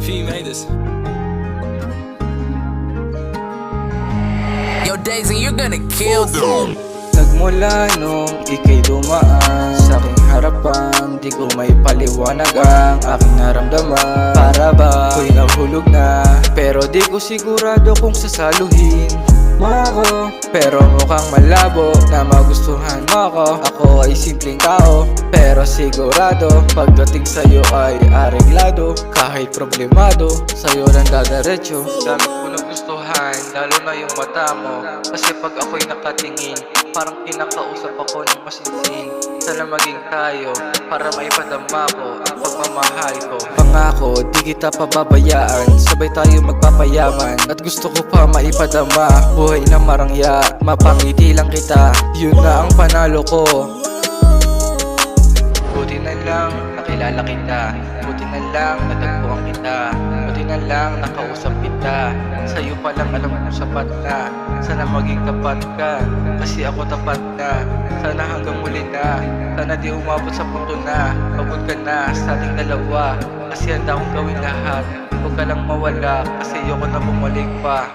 P made this. Yo, Daisy, you're gonna kill them. Nagmula nung ika'y dumaan sa aking harapan, di ko may paliwanag ang aking naramdaman. Para ba ako'y nahulog na, pero di ko sigurado kung sasaluhin mo ako. Pero mukhang malabo na magustuhan mo ako. Ako ay simpleng tao, pero sigurado pagdating sa'yo ay areglado. Kahit problemado, sa'yo lang dadaretso. Dami ko nagustuhan, lalo na yung mata mo. Kasi pag ako'y nakatingin, parang kinakausap ako ng masinsin. Sana maging tayo, para maipadama ko ang pagmamahal ko. Pangako, di kita pababayaan, sabay tayo magpapayaman. At gusto ko pa maipadama, buhay na marangya. Mapangiti lang kita, yun na ang panalo ko. Buti na lang nakilala kita, buti na lang natagpuan kita, buti na lang nakausap kita. Sa'yo pa lang alam kong sapat na, sana maging tapat ka, kasi ako tapat na. Sana hanggang muli na, sana di umabot sa punto na pagod ka na sa ating dalawa. Kasi handa akong gawin lahat, huwag ka lang mawala, kasi ayoko na bumalik pa.